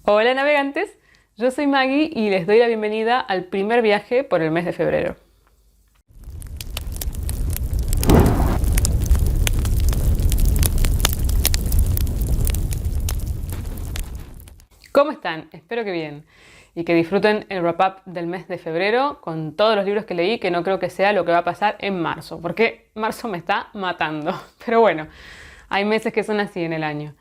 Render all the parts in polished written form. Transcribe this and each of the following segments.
Hola navegantes, yo soy Maggie y les doy la bienvenida al primer viaje por el mes de febrero. ¿Cómo están? Espero que bien y que disfruten el wrap-up del mes de febrero con todos los libros que leí, que no creo que sea lo que va a pasar en marzo, porque marzo me está matando. Pero bueno, hay meses que son así en el año.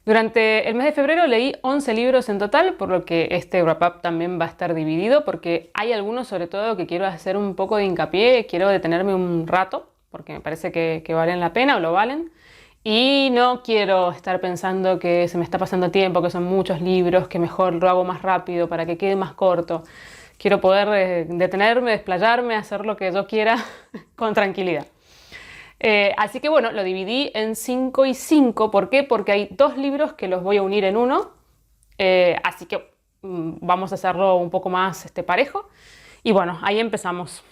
Durante el mes de febrero leí 11 libros en total, por lo que este wrap-up también va a estar dividido, porque hay algunos sobre todo que quiero hacer un poco de hincapié, quiero detenerme un rato, porque me parece que valen la pena o lo valen. Y no quiero estar pensando que se me está pasando tiempo, que son muchos libros, que mejor lo hago más rápido para que quede más corto. Quiero poder detenerme, desplayarme, hacer lo que yo quiera con tranquilidad. Así que bueno, lo dividí en 5 y 5. ¿Por qué? Porque hay dos libros que los voy a unir en uno. Así que vamos a hacerlo un poco más parejo. Y bueno, ahí empezamos.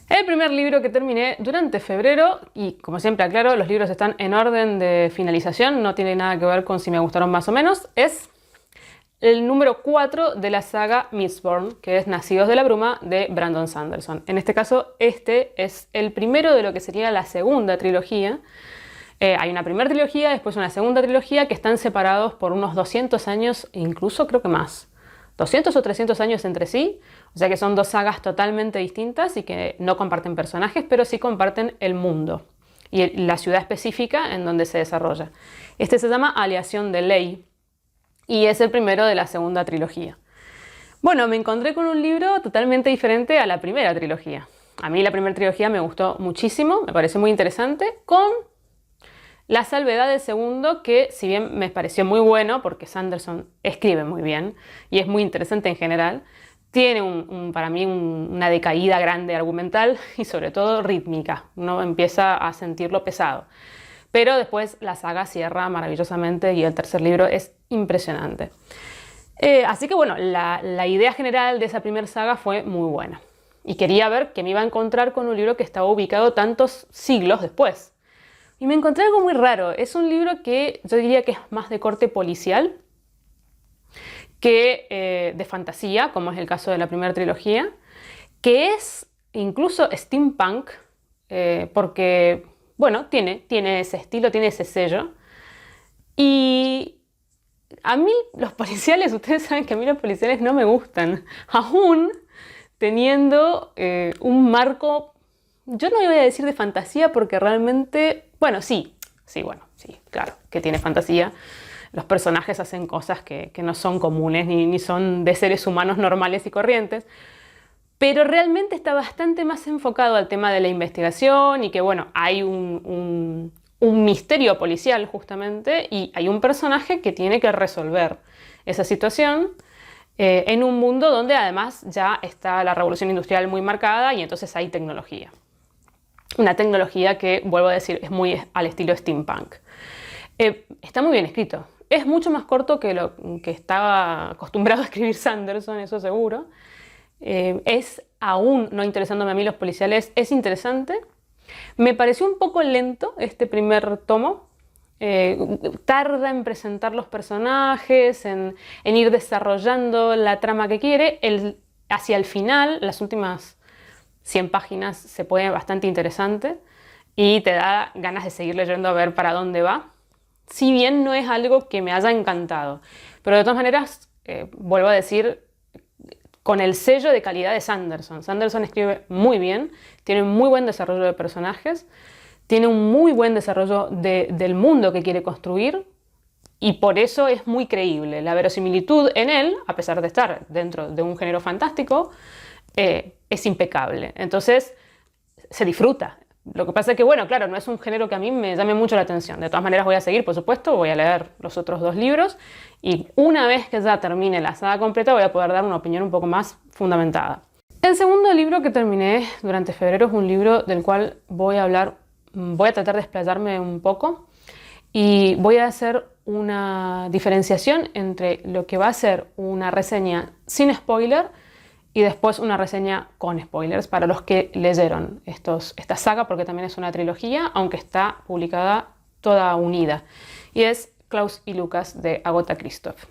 El primer libro que terminé durante febrero, y como siempre aclaro, los libros están en orden de finalización, no tiene nada que ver con si me gustaron más o menos, es el número 4 de la saga Mistborn, que es Nacidos de la Bruma de Brandon Sanderson. En este caso, este es el primero de lo que sería la segunda trilogía. Hay una primera trilogía, después una segunda trilogía que están separados por unos 200 años, incluso creo que más. 200 o 300 años entre sí, o sea que son dos sagas totalmente distintas y que no comparten personajes, pero sí comparten el mundo y la ciudad específica en donde se desarrolla. Este se llama Aleación de Ley y es el primero de la segunda trilogía. Bueno, me encontré con un libro totalmente diferente a la primera trilogía. A mí la primera trilogía me gustó muchísimo, me pareció muy interesante, con la salvedad del segundo, que si bien me pareció muy bueno, porque Sanderson escribe muy bien y es muy interesante en general, tiene para mí una decaída grande argumental y sobre todo rítmica. Uno empieza a sentirlo pesado. Pero después la saga cierra maravillosamente y el tercer libro es impresionante. Así que bueno, la idea general de esa primera saga fue muy buena. Y quería ver que me iba a encontrar con un libro que estaba ubicado tantos siglos después. Y me encontré algo muy raro. Es un libro que yo diría que es más de corte policial que de fantasía, como es el caso de la primera trilogía, que es incluso steampunk, porque, bueno, tiene ese estilo, tiene ese sello. Y a mí los policiales, ustedes saben que a mí los policiales no me gustan, aún teniendo un marco, yo no voy a decir de fantasía porque realmente, bueno, sí, claro, que tiene fantasía. Los personajes hacen cosas que no son comunes ni son de seres humanos normales y corrientes, pero realmente está bastante más enfocado al tema de la investigación y que, bueno, hay un misterio policial justamente y hay un personaje que tiene que resolver esa situación en un mundo donde además ya está la revolución industrial muy marcada y entonces hay tecnología. Una tecnología que, vuelvo a decir, es muy al estilo steampunk. Está muy bien escrito. Es mucho más corto que lo que estaba acostumbrado a escribir Sanderson, eso seguro. Es aún no interesándome a mí los policiales, es interesante. Me pareció un poco lento este primer tomo. Tarda en presentar los personajes, en ir desarrollando la trama que quiere. Hacia el final, las últimas 100 páginas se pone bastante interesante y te da ganas de seguir leyendo a ver para dónde va. Si bien no es algo que me haya encantado, pero de todas maneras, vuelvo a decir, con el sello de calidad de Sanderson. Sanderson escribe muy bien, tiene un muy buen desarrollo de personajes, tiene un muy buen desarrollo del mundo que quiere construir y por eso es muy creíble. La verosimilitud en él, a pesar de estar dentro de un género fantástico, es impecable. Entonces, se disfruta. Lo que pasa es que, bueno, claro, no es un género que a mí me llame mucho la atención. De todas maneras voy a seguir, por supuesto, voy a leer los otros dos libros y una vez que ya termine la saga completa voy a poder dar una opinión un poco más fundamentada. El segundo libro que terminé durante febrero es un libro del cual voy a tratar de explayarme un poco y voy a hacer una diferenciación entre lo que va a ser una reseña sin spoiler y después una reseña con spoilers para los que leyeron esta saga, porque también es una trilogía, aunque está publicada toda unida. Y es Klaus y Lucas de Agatha Christoph.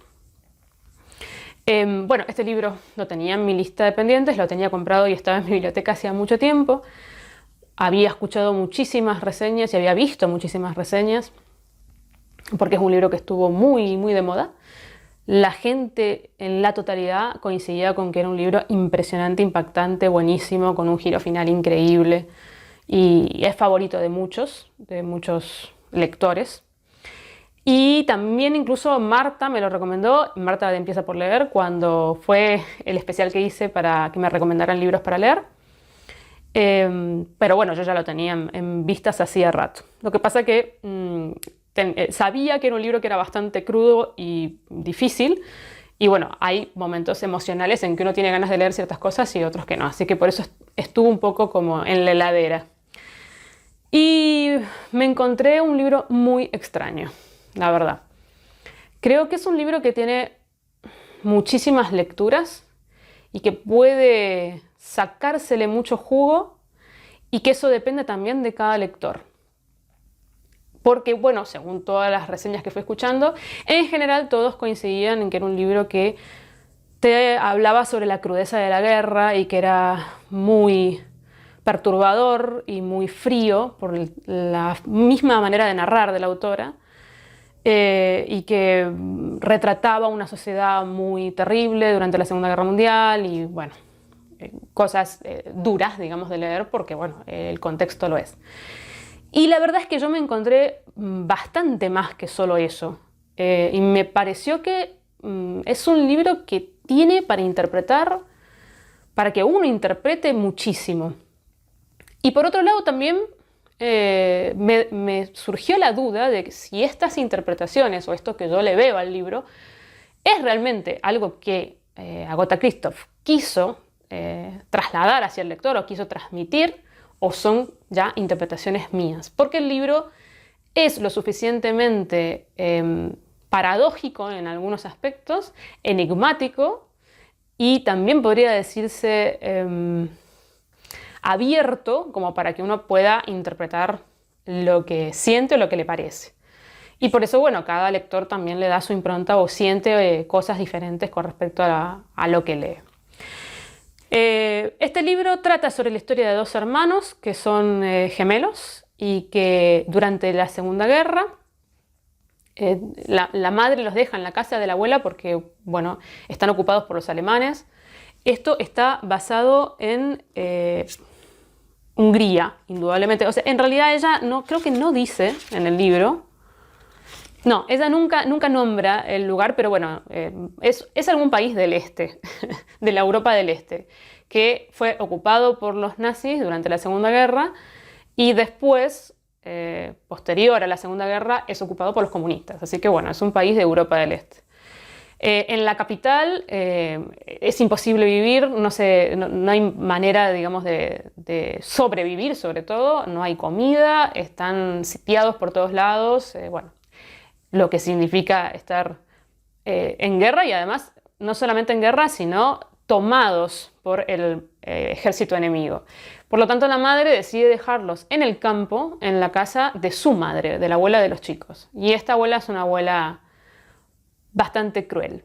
Bueno, este libro lo tenía en mi lista de pendientes, lo tenía comprado y estaba en mi biblioteca hacía mucho tiempo. Había escuchado muchísimas reseñas y había visto muchísimas reseñas, porque es un libro que estuvo muy, muy de moda. La gente en la totalidad coincidía con que era un libro impresionante, impactante, buenísimo, con un giro final increíble y es favorito de muchos lectores. Y también incluso Marta me lo recomendó, Marta de Empieza por Leer, cuando fue el especial que hice para que me recomendaran libros para leer. Pero bueno, yo ya lo tenía en vistas hacía rato. Lo que pasa que sabía que era un libro que era bastante crudo y difícil. Y bueno, hay momentos emocionales en que uno tiene ganas de leer ciertas cosas y otros que no. Así que por eso estuvo un poco como en la heladera. Y me encontré un libro muy extraño, la verdad. Creo que es un libro que tiene muchísimas lecturas y que puede sacársele mucho jugo y que eso depende también de cada lector. Porque, bueno, según todas las reseñas que fui escuchando, en general todos coincidían en que era un libro que te hablaba sobre la crudeza de la guerra y que era muy perturbador y muy frío por la misma manera de narrar de la autora, y que retrataba una sociedad muy terrible durante la Segunda Guerra Mundial y, bueno, cosas duras, digamos, de leer porque, bueno, el contexto lo es. Y la verdad es que yo me encontré bastante más que solo eso. Y me pareció que es un libro que tiene para interpretar, para que uno interprete muchísimo. Y por otro lado también me surgió la duda de que si estas interpretaciones o esto que yo le veo al libro es realmente algo que Agatha Christoph quiso trasladar hacia el lector o quiso transmitir, o son ya interpretaciones mías. Porque el libro es lo suficientemente paradójico en algunos aspectos, enigmático y también podría decirse abierto como para que uno pueda interpretar lo que siente o lo que le parece. Y por eso, bueno, cada lector también le da su impronta o siente cosas diferentes con respecto a lo que lee. Este libro trata sobre la historia de dos hermanos que son gemelos y que durante la Segunda Guerra la madre los deja en la casa de la abuela porque, bueno, están ocupados por los alemanes. Esto está basado en Hungría, indudablemente. O sea, en realidad ella no, creo que no dice en el libro. No, ella nunca nombra el lugar, pero bueno, es algún país del este, de la Europa del Este, que fue ocupado por los nazis durante la Segunda Guerra y después, posterior a la Segunda Guerra, es ocupado por los comunistas. Así que bueno, es un país de Europa del Este. En la capital es imposible vivir, no hay manera, digamos, de sobrevivir, sobre todo, no hay comida, están sitiados por todos lados, bueno, lo que significa estar en guerra y además no solamente en guerra, sino tomados por el ejército enemigo. Por lo tanto, la madre decide dejarlos en el campo, en la casa de su madre, de la abuela de los chicos. Y esta abuela es una abuela bastante cruel.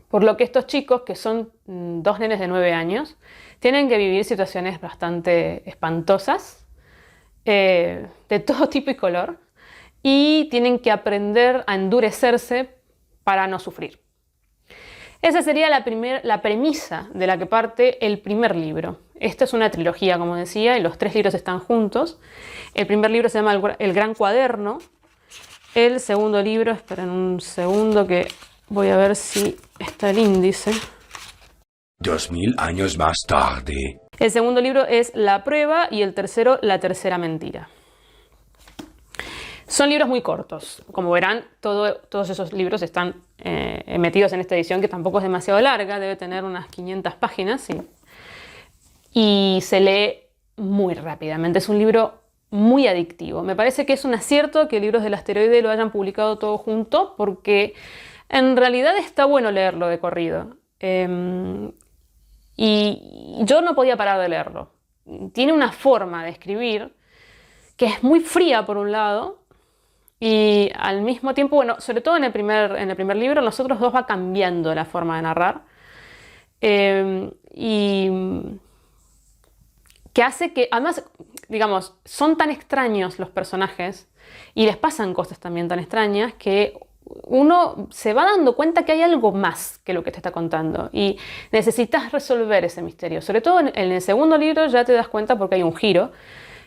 Por lo que estos chicos, que son dos nenes de 9 años, tienen que vivir situaciones bastante espantosas, de todo tipo y color, y tienen que aprender a endurecerse para no sufrir. Esa sería la premisa de la que parte el primer libro. Esta es una trilogía, como decía, y los 3 libros están juntos. El primer libro se llama El Gran Cuaderno. El segundo libro, esperen un segundo que voy a ver si está el índice. 2000 años más tarde. El segundo libro es La Prueba y el tercero, La Tercera Mentira. Son libros muy cortos. Como verán, todos esos libros están metidos en esta edición que tampoco es demasiado larga, debe tener unas 500 páginas, sí. Y se lee muy rápidamente. Es un libro muy adictivo. Me parece que es un acierto que Libros del Asteroide lo hayan publicado todo junto, porque en realidad está bueno leerlo de corrido. Y yo no podía parar de leerlo. Tiene una forma de escribir que es muy fría por un lado Y al mismo tiempo, bueno, sobre todo en el primer libro, los otros dos va cambiando la forma de narrar. Y que hace que, además, digamos, son tan extraños los personajes y les pasan cosas también tan extrañas que uno se va dando cuenta que hay algo más que lo que te está contando y necesitas resolver ese misterio. Sobre todo en el segundo libro ya te das cuenta porque hay un giro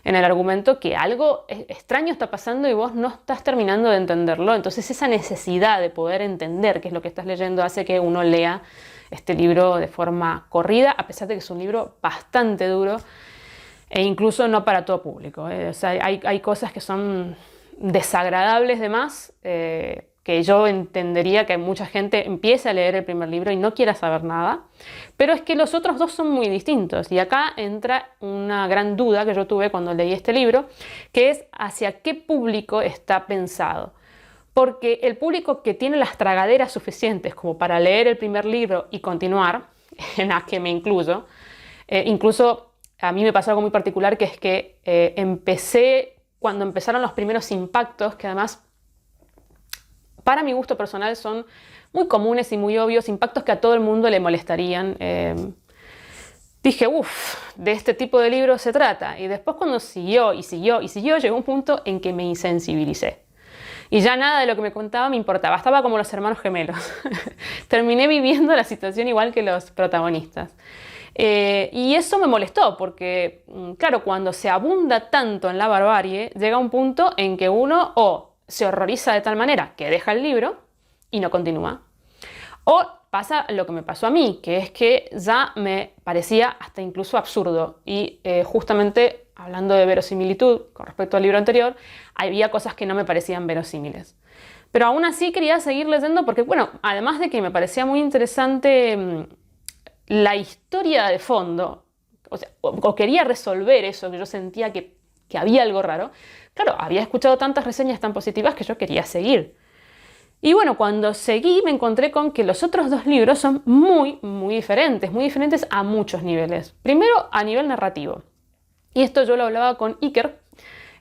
en el argumento que algo extraño está pasando y vos no estás terminando de entenderlo. Entonces esa necesidad de poder entender qué es lo que estás leyendo hace que uno lea este libro de forma corrida, a pesar de que es un libro bastante duro e incluso no para todo público. O sea, hay cosas que son desagradables de más, que yo entendería que mucha gente empiece a leer el primer libro y no quiera saber nada, pero es que los otros dos son muy distintos y acá entra una gran duda que yo tuve cuando leí este libro, que es hacia qué público está pensado. Porque el público que tiene las tragaderas suficientes como para leer el primer libro y continuar, en la que me incluyo, incluso a mí me pasó algo muy particular, que es que empecé cuando empezaron los primeros impactos, que además para mi gusto personal son muy comunes y muy obvios, impactos que a todo el mundo le molestarían. Dije, uff, de este tipo de libros se trata. Y después cuando siguió, llegó un punto en que me insensibilicé. Y ya nada de lo que me contaba me importaba. Estaba como los hermanos gemelos. Terminé viviendo la situación igual que los protagonistas. Y eso me molestó porque, claro, cuando se abunda tanto en la barbarie, llega un punto en que uno se horroriza de tal manera que deja el libro y no continúa. O pasa lo que me pasó a mí, que es que ya me parecía hasta incluso absurdo. Y justamente hablando de verosimilitud con respecto al libro anterior, había cosas que no me parecían verosímiles. Pero aún así quería seguir leyendo porque, bueno, además de que me parecía muy interesante la historia de fondo, o quería resolver eso, que yo sentía que había algo raro. Claro, había escuchado tantas reseñas tan positivas que yo quería seguir. Y bueno, cuando seguí me encontré con que los otros dos libros son muy diferentes a muchos niveles. Primero, a nivel narrativo. Y esto yo lo hablaba con Iker,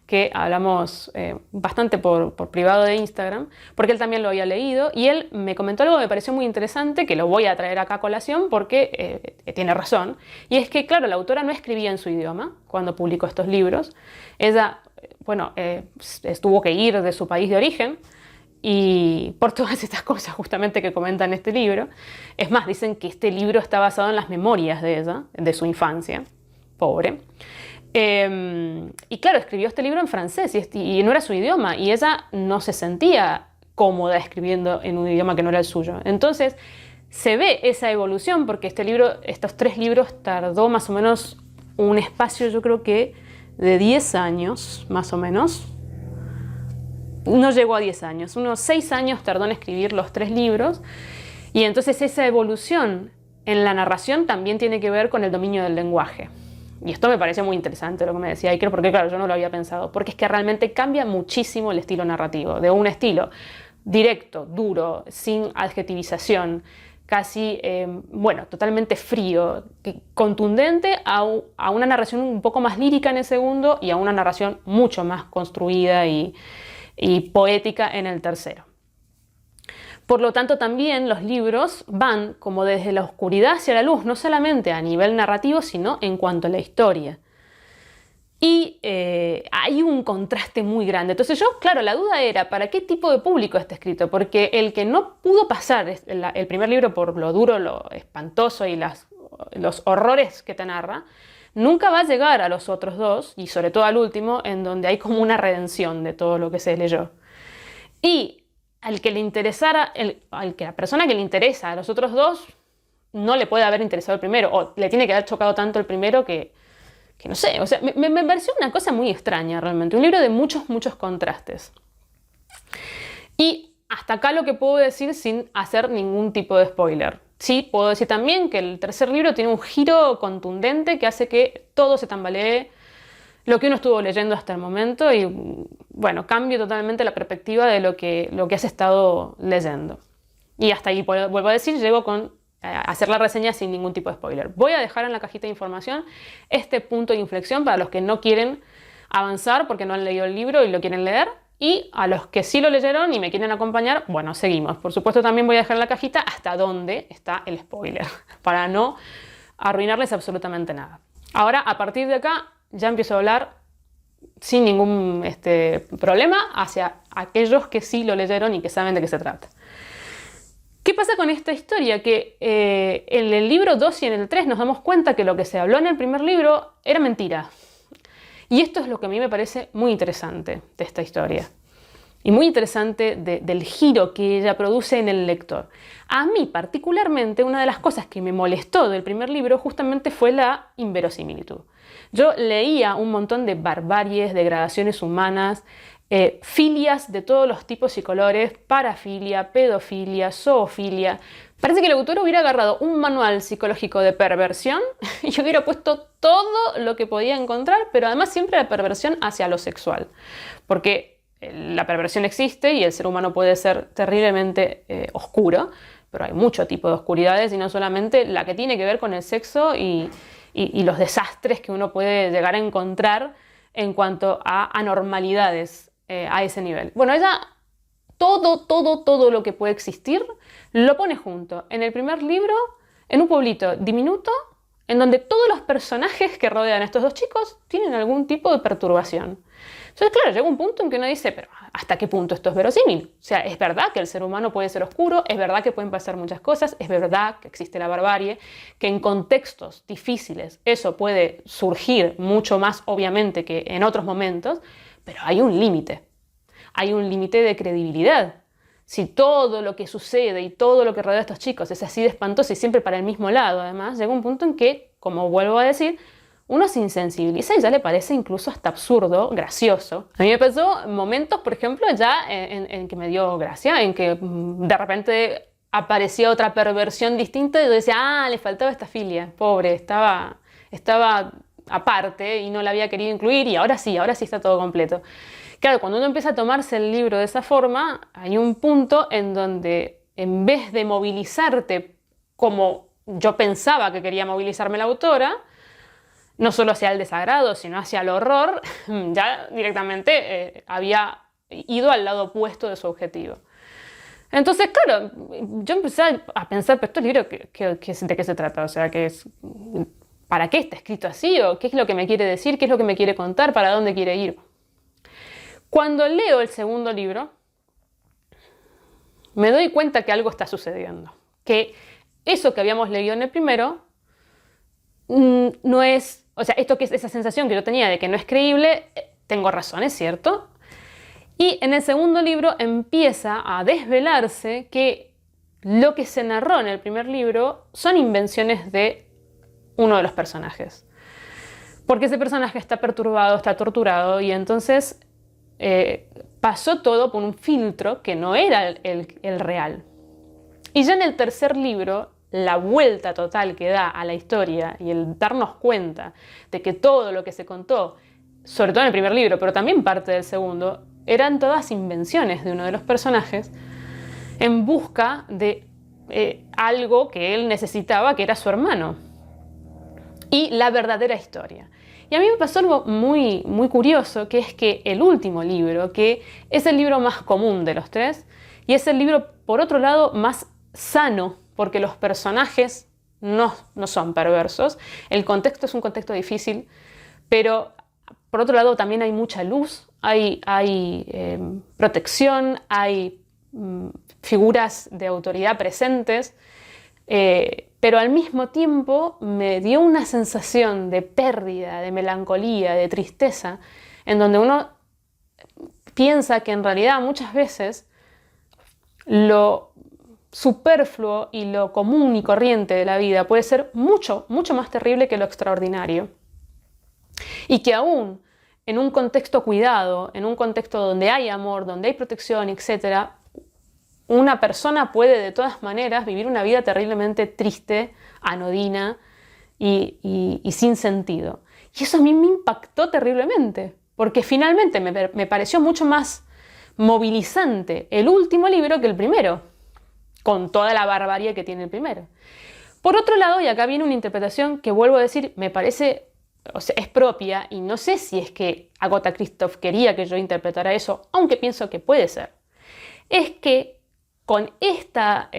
que hablamos bastante por privado de Instagram, porque él también lo había leído, y él me comentó algo que me pareció muy interesante, que lo voy a traer acá a colación porque tiene razón, y es que, claro, la autora no escribía en su idioma cuando publicó estos libros. Ella, bueno, tuvo que ir de su país de origen, y por todas estas cosas justamente que comenta en este libro. Es más, dicen que este libro está basado en las memorias de ella, de su infancia, pobre. Y claro, escribió este libro en francés y no era su idioma, y ella no se sentía cómoda escribiendo en un idioma que no era el suyo. Entonces se ve esa evolución, porque este libro, estos 3 libros, tardó más o menos un espacio, yo creo que de 10 años, más o menos. No llegó a 10 años, unos 6 años tardó en escribir los 3 libros, y entonces esa evolución en la narración también tiene que ver con el dominio del lenguaje. Y esto me pareció muy interesante lo que me decía Iker, porque claro, yo no lo había pensado, porque es que realmente cambia muchísimo el estilo narrativo, de un estilo directo, duro, sin adjetivización, casi, bueno, totalmente frío, contundente, a una narración un poco más lírica en el segundo y a una narración mucho más construida y poética en el tercero. Por lo tanto, también los libros van como desde la oscuridad hacia la luz, no solamente a nivel narrativo, sino en cuanto a la historia. Y hay un contraste muy grande. Entonces yo, claro, la duda era, ¿para qué tipo de público está escrito? Porque el que no pudo pasar el primer libro por lo duro, lo espantoso y los horrores que te narra, nunca va a llegar a los otros dos, y sobre todo al último, en donde hay como una redención de todo lo que se leyó. Y al que le interesara, la persona que le interesa a los otros dos, no le puede haber interesado el primero, o le tiene que haber chocado tanto el primero que no sé, o sea, me pareció una cosa muy extraña realmente, un libro de muchos contrastes. Y hasta acá lo que puedo decir sin hacer ningún tipo de spoiler. Sí, puedo decir también que el tercer libro tiene un giro contundente que hace que todo se tambalee, lo que uno estuvo leyendo hasta el momento, y bueno, cambia totalmente la perspectiva de lo que has estado leyendo. Y hasta ahí, vuelvo a decir, llego a hacer la reseña sin ningún tipo de spoiler. Voy a dejar en la cajita de información este punto de inflexión para los que no quieren avanzar porque no han leído el libro y lo quieren leer, y a los que sí lo leyeron y me quieren acompañar, bueno, seguimos. Por supuesto también voy a dejar en la cajita hasta dónde está el spoiler, para no arruinarles absolutamente nada. Ahora, a partir de acá, ya empiezo a hablar sin ningún problema hacia aquellos que sí lo leyeron y que saben de qué se trata. ¿Qué pasa con esta historia? Que en el libro 2 y en el 3 nos damos cuenta que lo que se habló en el primer libro era mentira. Y esto es lo que a mí me parece muy interesante de esta historia. Y muy interesante del giro que ella produce en el lector. A mí particularmente una de las cosas que me molestó del primer libro justamente fue la inverosimilitud. Yo leía un montón de barbaries, degradaciones humanas, filias de todos los tipos y colores, parafilia, pedofilia, zoofilia. Parece que el autor hubiera agarrado un manual psicológico de perversión y hubiera puesto todo lo que podía encontrar, pero además siempre la perversión hacia lo sexual. Porque la perversión existe y el ser humano puede ser terriblemente oscuro, pero hay mucho tipo de oscuridades y no solamente la que tiene que ver con el sexo y los desastres que uno puede llegar a encontrar en cuanto a anormalidades a ese nivel. Bueno, ella todo lo que puede existir lo pone junto en el primer libro, en un pueblito diminuto, en donde todos los personajes que rodean a estos dos chicos tienen algún tipo de perturbación. Entonces, claro, llega un punto en que uno dice, pero ¿hasta qué punto esto es verosímil? O sea, es verdad que el ser humano puede ser oscuro, es verdad que pueden pasar muchas cosas, es verdad que existe la barbarie, que en contextos difíciles eso puede surgir mucho más obviamente que en otros momentos, pero hay un límite. Hay un límite de credibilidad. Si todo lo que sucede y todo lo que rodea a estos chicos es así de espantoso y siempre para el mismo lado, además, llega un punto en que, como vuelvo a decir, uno se insensibiliza y ya le parece incluso hasta absurdo, gracioso. A mí me pasó momentos, por ejemplo, ya en que me dio gracia, en que de repente aparecía otra perversión distinta y yo decía, le faltaba esta filia, pobre, estaba aparte y no la había querido incluir y ahora sí está todo completo. Claro, cuando uno empieza a tomarse el libro de esa forma, hay un punto en donde en vez de movilizarte como yo pensaba que quería movilizarme la autora, no solo hacia el desagrado, sino hacia el horror, ya directamente había ido al lado opuesto de su objetivo. Entonces, claro, yo empecé a pensar, pero este libro, ¿de qué se trata? O sea, ¿para qué está escrito así? ¿O qué es lo que me quiere decir? ¿Qué es lo que me quiere contar? ¿Para dónde quiere ir? Cuando leo el segundo libro, me doy cuenta que algo está sucediendo. Que eso que habíamos leído en el primero no es... O sea, esa sensación que yo tenía de que no es creíble, tengo razón, es cierto. Y en el segundo libro empieza a desvelarse que lo que se narró en el primer libro son invenciones de uno de los personajes. Porque ese personaje está perturbado, está torturado y entonces pasó todo por un filtro que no era el real. Y ya en el tercer libro, la vuelta total que da a la historia y el darnos cuenta de que todo lo que se contó, sobre todo en el primer libro, pero también parte del segundo, eran todas invenciones de uno de los personajes en busca de algo que él necesitaba, que era su hermano, y la verdadera historia. Y a mí me pasó algo muy, muy curioso, que es que el último libro, que es el libro más común de los tres, y es el libro, por otro lado, más sano, porque los personajes no son perversos. El contexto es un contexto difícil, pero por otro lado también hay mucha luz, hay protección, hay figuras de autoridad presentes, pero al mismo tiempo me dio una sensación de pérdida, de melancolía, de tristeza, en donde uno piensa que en realidad muchas veces lo superfluo y lo común y corriente de la vida puede ser mucho, mucho más terrible que lo extraordinario. Y que aún en un contexto cuidado, en un contexto donde hay amor, donde hay protección, etc., una persona puede de todas maneras vivir una vida terriblemente triste, anodina y sin sentido. Y eso a mí me impactó terriblemente, porque finalmente me pareció mucho más movilizante el último libro que el primero, con toda la barbarie que tiene el primero. Por otro lado, y acá viene una interpretación que vuelvo a decir, me parece o sea, es propia, y no sé si es que Agatha Christie quería que yo interpretara eso, aunque pienso que puede ser, es que con esta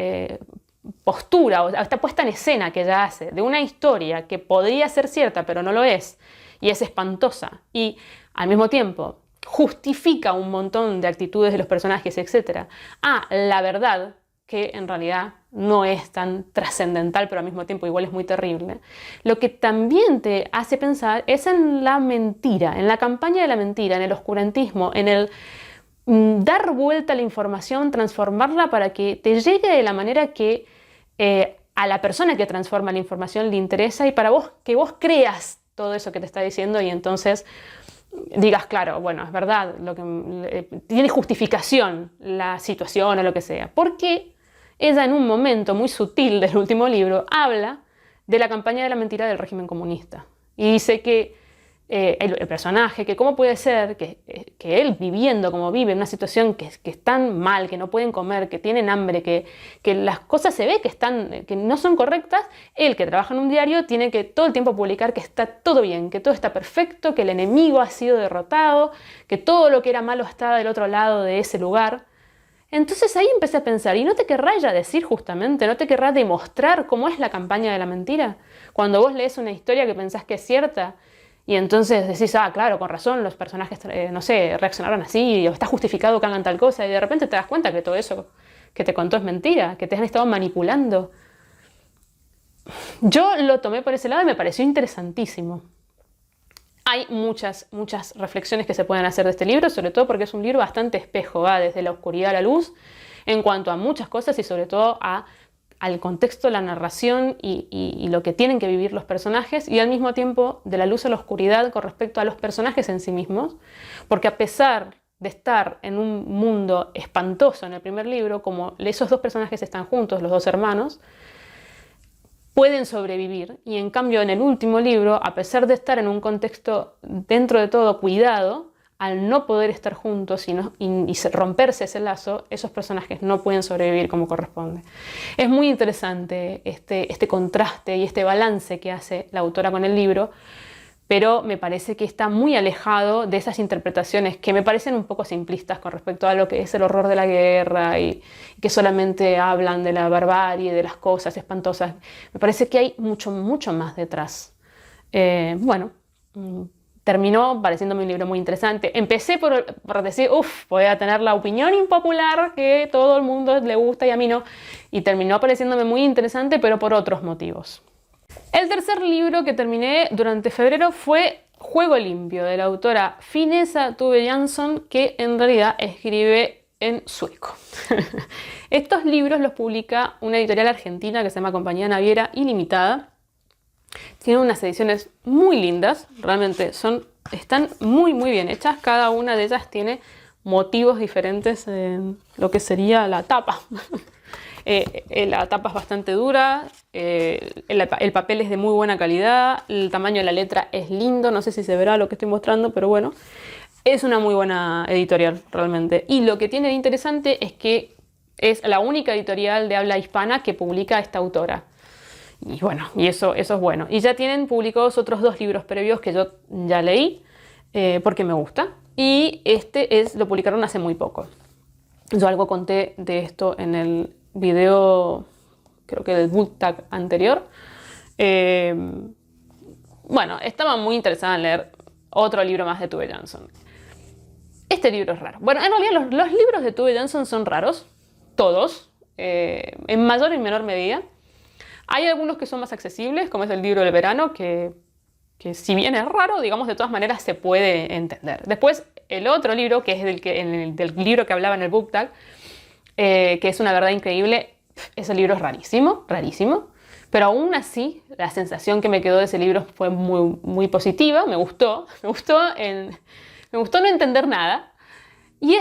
postura o esta puesta en escena que ella hace de una historia que podría ser cierta pero no lo es, y es espantosa, y al mismo tiempo justifica un montón de actitudes de los personajes, etc. La verdad, que en realidad no es tan trascendental, pero al mismo tiempo igual es muy terrible. Lo que también te hace pensar es en la mentira, en la campaña de la mentira, en el oscurantismo, en el dar vuelta a la información, transformarla para que te llegue de la manera que a la persona que transforma la información le interesa y para vos, que vos creas todo eso que te está diciendo y entonces digas, claro, bueno, es verdad, tiene justificación la situación o lo que sea. Porque ella en un momento muy sutil del último libro habla de la campaña de la mentira del régimen comunista. Y dice que el personaje, que cómo puede ser que él viviendo como vive en una situación que es tan mal, que no pueden comer, que tienen hambre, que las cosas se ve que no son correctas, él que trabaja en un diario tiene que todo el tiempo publicar que está todo bien, que todo está perfecto, que el enemigo ha sido derrotado, que todo lo que era malo está del otro lado de ese lugar. Entonces ahí empecé a pensar, ¿y no te querrá ella decir justamente, no te querrá demostrar cómo es la campaña de la mentira? Cuando vos lees una historia que pensás que es cierta y entonces decís, claro, con razón, los personajes, no sé, reaccionaron así, o está justificado que hagan tal cosa, y de repente te das cuenta que todo eso que te contó es mentira, que te han estado manipulando. Yo lo tomé por ese lado y me pareció interesantísimo. Hay muchas reflexiones que se pueden hacer de este libro, sobre todo porque es un libro bastante espejo, va desde la oscuridad a la luz, en cuanto a muchas cosas y sobre todo al contexto, la narración y lo que tienen que vivir los personajes, y al mismo tiempo de la luz a la oscuridad con respecto a los personajes en sí mismos, porque a pesar de estar en un mundo espantoso en el primer libro, como esos dos personajes están juntos, los dos hermanos, pueden sobrevivir, y en cambio en el último libro, a pesar de estar en un contexto dentro de todo cuidado, al no poder estar juntos y romperse ese lazo, esos personajes no pueden sobrevivir como corresponde. Es muy interesante este contraste y este balance que hace la autora con el libro, pero me parece que está muy alejado de esas interpretaciones que me parecen un poco simplistas con respecto a lo que es el horror de la guerra y que solamente hablan de la barbarie, de las cosas espantosas. Me parece que hay mucho más detrás. Terminó pareciéndome un libro muy interesante. Empecé por decir, voy a tener la opinión impopular que todo el mundo le gusta y a mí no. Y terminó pareciéndome muy interesante, pero por otros motivos. El tercer libro que terminé durante febrero fue Juego Limpio, de la autora Finessa Tove Jansson, que en realidad escribe en sueco. Estos libros los publica una editorial argentina que se llama Compañía Naviera Ilimitada. Tienen unas ediciones muy lindas, realmente están muy bien hechas. Cada una de ellas tiene motivos diferentes en lo que sería la tapa. La tapa es bastante dura, el papel es de muy buena calidad, el tamaño de la letra es lindo, no sé si se verá lo que estoy mostrando, pero bueno, es una muy buena editorial realmente. Y lo que tiene de interesante es que es la única editorial de habla hispana que publica a esta autora. Y bueno, y eso es bueno. Y ya tienen publicados otros 2 libros previos que yo ya leí porque me gusta. Y lo publicaron hace muy poco. Yo algo conté de esto en el video, creo que del book tag anterior. Estaba muy interesada en leer otro libro más de Tove Jansson. Este libro es raro. Bueno, en realidad los libros de Tove Jansson son raros, todos, en mayor y menor medida. Hay algunos que son más accesibles, como es el libro del verano, que si bien es raro, digamos, de todas maneras se puede entender. Después, el otro libro, que es del libro que hablaba en el book tag, que es Una verdad increíble, ese libro es rarísimo, pero aún así la sensación que me quedó de ese libro fue muy positiva, me gustó no entender nada. Y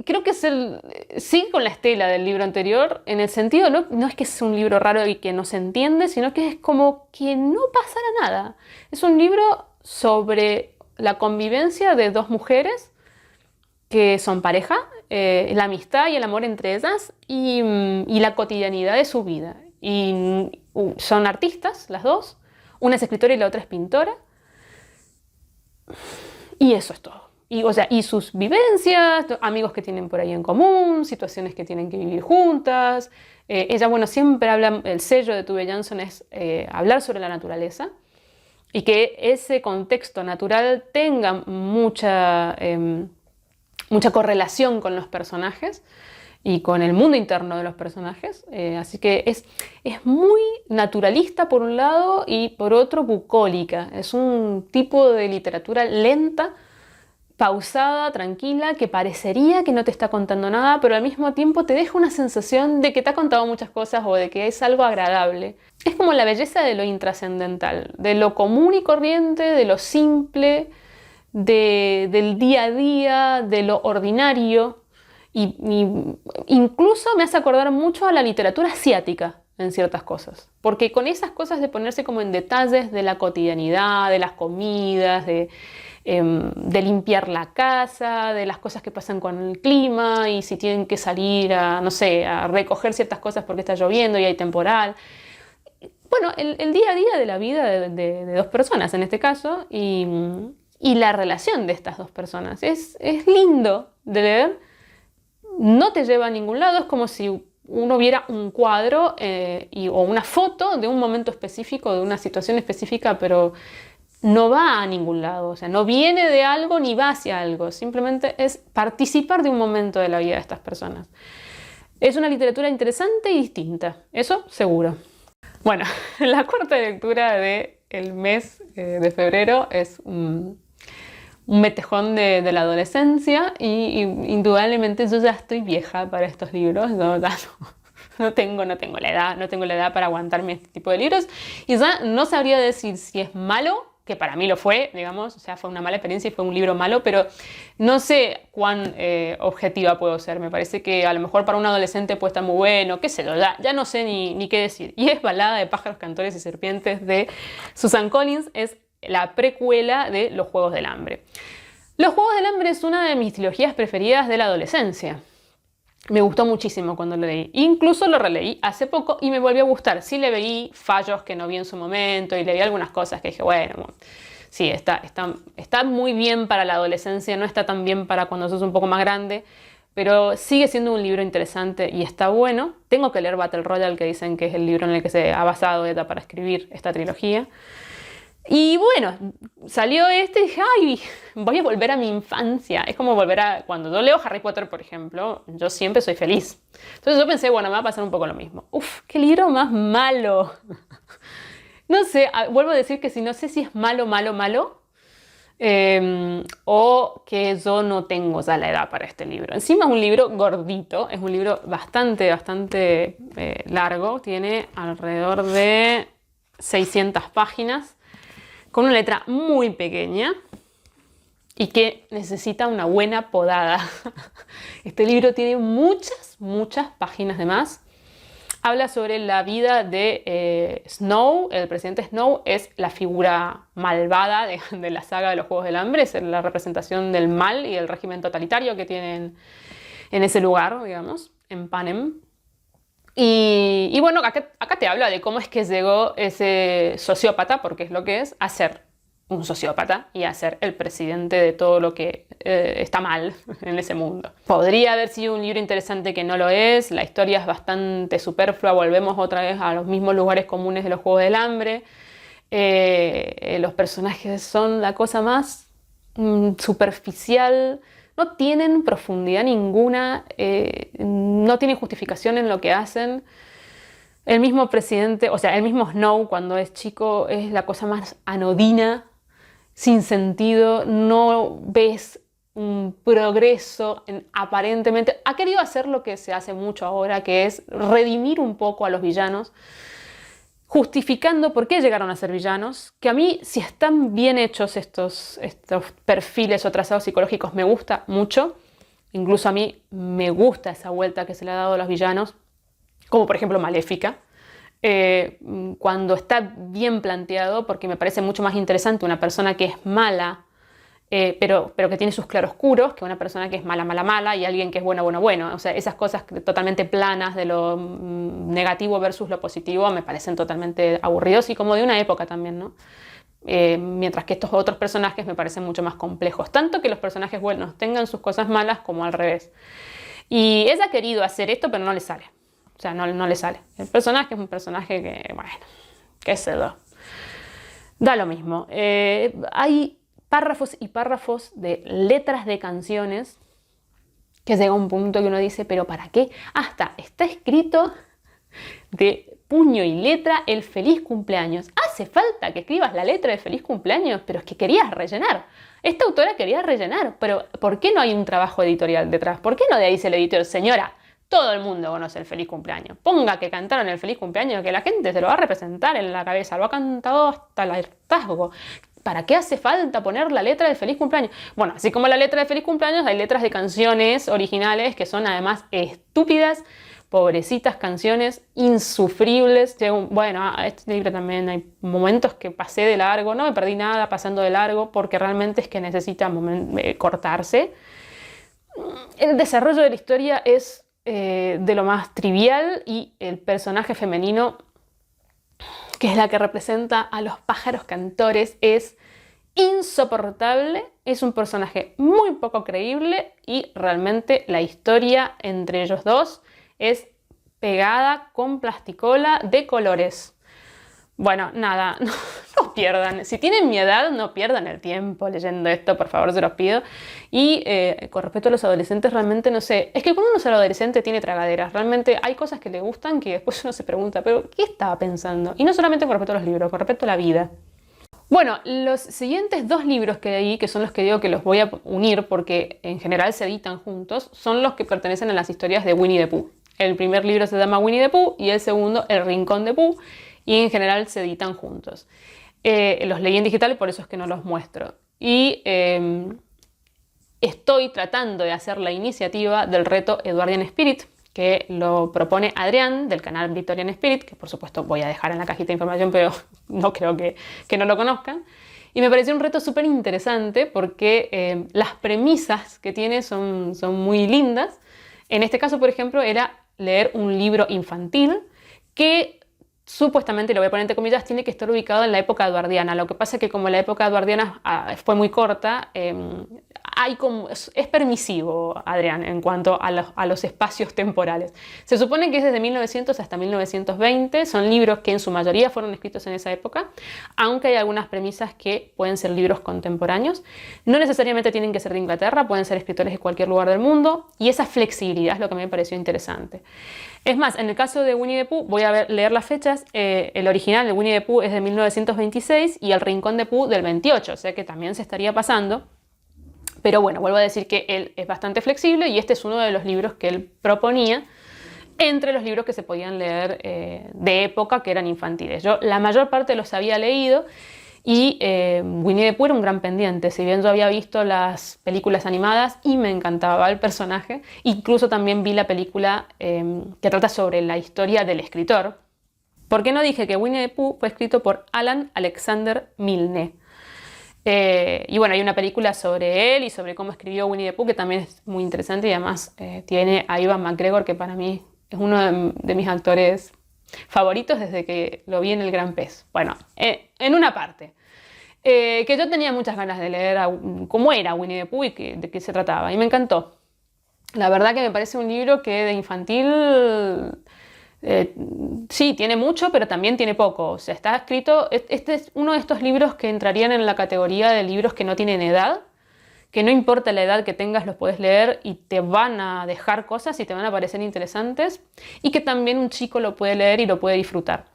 creo que sigue con la estela del libro anterior, en el sentido, no es que es un libro raro y que no se entiende, sino que es como que no pasara nada. Es un libro sobre la convivencia de 2 mujeres que son pareja, la amistad y el amor entre ellas y la cotidianidad de su vida. Y son artistas, las dos, una es escritora y la otra es pintora. Y eso es todo. Y, o sea, y sus vivencias, amigos que tienen por ahí en común, situaciones que tienen que vivir juntas. Ella, bueno, siempre habla, el sello de Tove Jansson es hablar sobre la naturaleza y que ese contexto natural tenga mucha correlación con los personajes y con el mundo interno de los personajes. Así que es muy naturalista por un lado y por otro bucólica. Es un tipo de literatura lenta, pausada, tranquila, que parecería que no te está contando nada, pero al mismo tiempo te deja una sensación de que te ha contado muchas cosas o de que es algo agradable. Es como la belleza de lo intrascendental, de lo común y corriente, de lo simple, del día a día, de lo ordinario. Y incluso me hace acordar mucho a la literatura asiática en ciertas cosas, porque con esas cosas de ponerse como en detalles de la cotidianidad, de las comidas, de limpiar la casa, de las cosas que pasan con el clima y si tienen que salir a, no sé, a recoger ciertas cosas porque está lloviendo y hay temporal. Bueno, el día a día de la vida de dos personas en este caso y la relación de estas dos personas. Es lindo de leer, no te lleva a ningún lado, es como si uno viera un cuadro o una foto de un momento específico, de una situación específica, pero no va a ningún lado, o sea, no viene de algo ni va hacia algo, simplemente es participar de un momento de la vida de estas personas. Es una literatura interesante y distinta, eso seguro. Bueno, la cuarta lectura del mes de febrero es un metejón de la adolescencia y indudablemente yo ya estoy vieja para estos libros, no tengo la edad para aguantarme este tipo de libros y ya no sabría decir si es malo, que para mí lo fue, digamos, o sea, fue una mala experiencia y fue un libro malo, pero no sé cuán objetiva puedo ser. Me parece que a lo mejor para un adolescente puede estar muy bueno, qué sé yo, ya no sé ni qué decir. Y es Balada de pájaros, cantores y serpientes de Susan Collins, es la precuela de Los Juegos del Hambre. Los Juegos del Hambre es una de mis trilogías preferidas de la adolescencia. Me gustó muchísimo cuando lo leí. Incluso lo releí hace poco y me volvió a gustar. Sí le veí fallos que no vi en su momento y le vi algunas cosas que dije, bueno, sí, está muy bien para la adolescencia, no está tan bien para cuando sos un poco más grande, pero sigue siendo un libro interesante y está bueno. Tengo que leer Battle Royale, que dicen que es el libro en el que se ha basado ETA para escribir esta trilogía. Y bueno, salió este y dije, ay, voy a volver a mi infancia. Es como volver a... Cuando yo leo Harry Potter, por ejemplo, yo siempre soy feliz. Entonces yo pensé, bueno, me va a pasar un poco lo mismo. Uf, qué libro más malo. No sé, vuelvo a decir que no sé si es malo, o que yo no tengo ya la edad para este libro. Encima es un libro gordito, es un libro bastante largo. Tiene alrededor de 600 páginas. Con una letra muy pequeña y que necesita una buena podada. Este libro tiene muchas páginas de más. Habla sobre la vida de Snow. El presidente Snow es la figura malvada de la saga de los Juegos del Hambre. Es la representación del mal y el régimen totalitario que tienen en ese lugar, digamos, en Panem. Y bueno, acá te habla de cómo es que llegó ese sociópata, porque es lo que es, a ser un sociópata y a ser el presidente de todo lo que está mal en ese mundo. Podría haber sido un libro interesante que no lo es, la historia es bastante superflua, volvemos otra vez a los mismos lugares comunes de los Juegos del Hambre. Los personajes son la cosa más superficial. No tienen profundidad ninguna, no tienen justificación en lo que hacen. El mismo presidente, o sea, el mismo Snow cuando es chico es la cosa más anodina, sin sentido, no ves un progreso aparentemente. Ha querido hacer lo que se hace mucho ahora, que es redimir un poco a los villanos, justificando por qué llegaron a ser villanos, que a mí, si están bien hechos estos perfiles o trazados psicológicos, me gusta mucho. Incluso a mí me gusta esa vuelta que se le ha dado a los villanos, como por ejemplo Maléfica, cuando está bien planteado, porque me parece mucho más interesante una persona que es mala, pero que tiene sus claroscuros, que una persona que es mala, y alguien que es bueno. O sea, esas cosas totalmente planas de lo negativo versus lo positivo me parecen totalmente aburridos y como de una época también, ¿no? mientras que estos otros personajes me parecen mucho más complejos, tanto que los personajes buenos tengan sus cosas malas como al revés. Y ella ha querido hacer esto, pero no le sale. O sea, no le sale. El personaje es un personaje que, bueno, qué sé yo. Da lo mismo. Hay párrafos y párrafos de letras de canciones que llega a un punto que uno dice, ¿pero para qué? Está escrito de puño y letra el feliz cumpleaños. ¿Hace falta que escribas la letra de feliz cumpleaños? Pero es que querías rellenar. Esta autora quería rellenar, pero ¿por qué no hay un trabajo editorial detrás? ¿Por qué no le dice el editor, señora, todo el mundo conoce el feliz cumpleaños? Ponga que cantaron el feliz cumpleaños, que la gente se lo va a representar en la cabeza, lo ha cantado hasta el hartazgo. ¿Para qué hace falta poner la letra del feliz cumpleaños? Bueno, así como la letra de feliz cumpleaños, hay letras de canciones originales que son además estúpidas, pobrecitas canciones, insufribles. Bueno, este libro también hay momentos que pasé de largo, no me perdí nada pasando de largo, porque realmente es que necesita cortarse. El desarrollo de la historia es de lo más trivial y el personaje femenino, que es la que representa a los pájaros cantores, es insoportable, es un personaje muy poco creíble y realmente la historia entre ellos dos es pegada con plasticola de colores. Bueno, nada, no pierdan. Si tienen mi edad, no pierdan el tiempo leyendo esto, por favor, se los pido. Y con respecto a los adolescentes, realmente no sé. Es que cuando uno es adolescente tiene tragaderas. Realmente hay cosas que le gustan que después uno se pregunta, ¿pero qué estaba pensando? Y no solamente con respecto a los libros, con respecto a la vida. Bueno, los siguientes dos libros que leí, que son los que digo que los voy a unir porque en general se editan juntos, son los que pertenecen a las historias de Winnie the Pooh. El primer libro se llama Winnie the Pooh y el segundo El Rincón de Pooh, y en general se editan juntos. Los leí en digital y por eso es que no los muestro. Y estoy tratando de hacer la iniciativa del reto Edwardian Spirit, que lo propone Adrián del canal Victorian Spirit, que por supuesto voy a dejar en la cajita de información, pero no creo que no lo conozcan. Y me pareció un reto súper interesante porque las premisas que tiene son muy lindas. En este caso, por ejemplo, era leer un libro infantil que supuestamente, lo voy a poner entre comillas, tiene que estar ubicado en la época eduardiana. Lo que pasa es que como la época eduardiana fue muy corta, es permisivo, Adrián, en cuanto a los espacios temporales. Se supone que es desde 1900 hasta 1920, son libros que en su mayoría fueron escritos en esa época, aunque hay algunas premisas que pueden ser libros contemporáneos. No necesariamente tienen que ser de Inglaterra, pueden ser escritores de cualquier lugar del mundo, y esa flexibilidad es lo que me pareció interesante. Es más, en el caso de Winnie the Pooh, voy a leer las fechas. El original de Winnie the Pooh es de 1926 y El Rincón de Pooh del 28, o sea que también se estaría pasando. Pero bueno, vuelvo a decir que él es bastante flexible y este es uno de los libros que él proponía entre los libros que se podían leer de época que eran infantiles. Yo la mayor parte los había leído y Winnie the Pooh era un gran pendiente. Si bien yo había visto las películas animadas y me encantaba el personaje, incluso también vi la película que trata sobre la historia del escritor. ¿Por qué no dije que Winnie the Pooh fue escrito por Alan Alexander Milne? Y bueno, hay una película sobre él y sobre cómo escribió Winnie the Pooh que también es muy interesante y además tiene a Ewan McGregor, que para mí es uno de mis actores favoritos desde que lo vi en El Gran Pez. Bueno, en una parte. Que yo tenía muchas ganas de leer cómo era Winnie the Pooh y de qué se trataba. Y me encantó. La verdad que me parece un libro que de infantil sí, tiene mucho, pero también tiene poco. O sea, está escrito... Este es uno de estos libros que entrarían en la categoría de libros que no tienen edad, que no importa la edad que tengas, los puedes leer y te van a dejar cosas y te van a parecer interesantes, y que también un chico lo puede leer y lo puede disfrutar.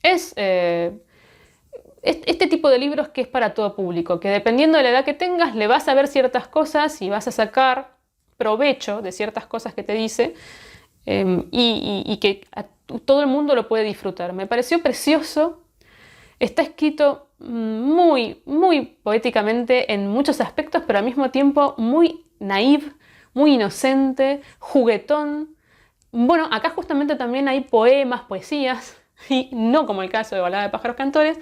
Es este tipo de libros que es para todo público, que dependiendo de la edad que tengas, le vas a ver ciertas cosas y vas a sacar provecho de ciertas cosas que te dice, y que todo el mundo lo puede disfrutar. Me pareció precioso. Está escrito muy, muy poéticamente en muchos aspectos, pero al mismo tiempo muy naïve, muy inocente, juguetón. Bueno, acá justamente también hay poemas, poesías, y no como el caso de Balada de pájaros cantores,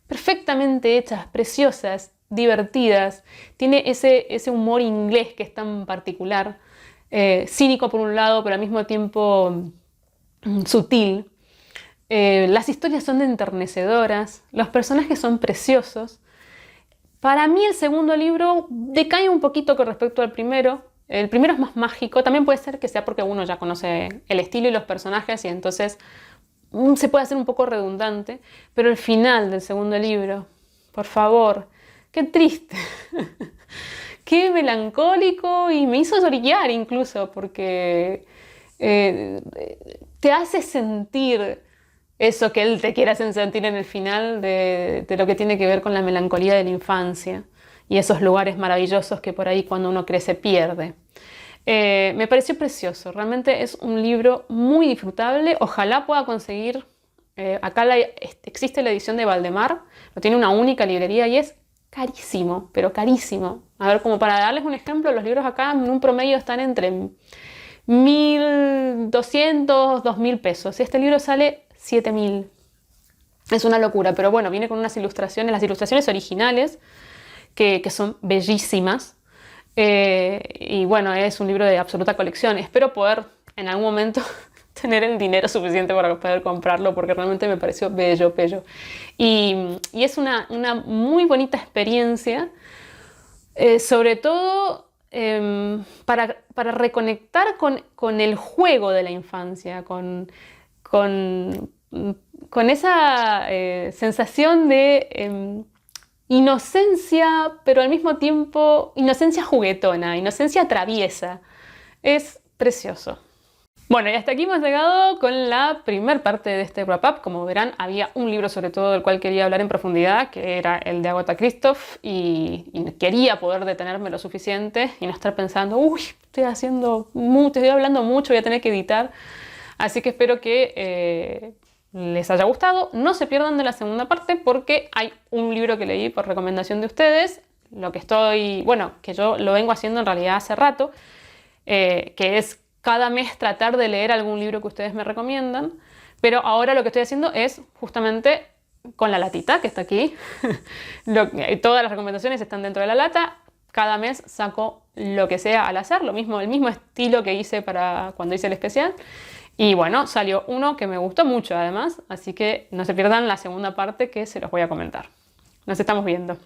perfectamente hechas, preciosas, divertidas. Tiene ese humor inglés que es tan particular, cínico por un lado, pero al mismo tiempo sutil. Las historias son enternecedoras, los personajes son preciosos. Para mí el segundo libro decae un poquito con respecto al primero. El primero es más mágico, también puede ser que sea porque uno ya conoce el estilo y los personajes y entonces se puede hacer un poco redundante, pero el final del segundo libro, por favor, qué triste, qué melancólico y me hizo llorar incluso porque te hace sentir eso que él te quiere hacer sentir en el final de lo que tiene que ver con la melancolía de la infancia y esos lugares maravillosos que por ahí cuando uno crece pierde. Me pareció precioso, realmente es un libro muy disfrutable, ojalá pueda conseguir, acá existe la edición de Valdemar, lo tiene una única librería y es carísimo, pero carísimo. A ver, como para darles un ejemplo, los libros acá en un promedio están entre 1.200, 2.000 pesos y este libro sale 7.000. Es una locura, pero bueno, viene con unas ilustraciones, las ilustraciones originales, que son bellísimas. Y bueno, es un libro de absoluta colección. Espero poder en algún momento tener el dinero suficiente para poder comprarlo porque realmente me pareció bello, bello. Y es una muy bonita experiencia, sobre todo para reconectar con el juego de la infancia, con esa sensación de inocencia, pero al mismo tiempo inocencia juguetona, inocencia traviesa. Es precioso. Bueno, y hasta aquí hemos llegado con la primera parte de este wrap-up. Como verán, había un libro sobre todo del cual quería hablar en profundidad, que era el de Agatha Christoph, y quería poder detenerme lo suficiente y no estar pensando, uy, estoy hablando mucho, voy a tener que editar. Así que espero que les haya gustado. No se pierdan de la segunda parte porque hay un libro que leí por recomendación de ustedes, que yo lo vengo haciendo en realidad hace rato, que es cada mes tratar de leer algún libro que ustedes me recomiendan, pero ahora lo que estoy haciendo es justamente con la latita que está aquí. Todas las recomendaciones están dentro de la lata. Cada mes saco lo que sea al azar, el mismo estilo que hice para cuando hice el especial. Y bueno, salió uno que me gustó mucho además, así que no se pierdan la segunda parte que se los voy a comentar. Nos estamos viendo.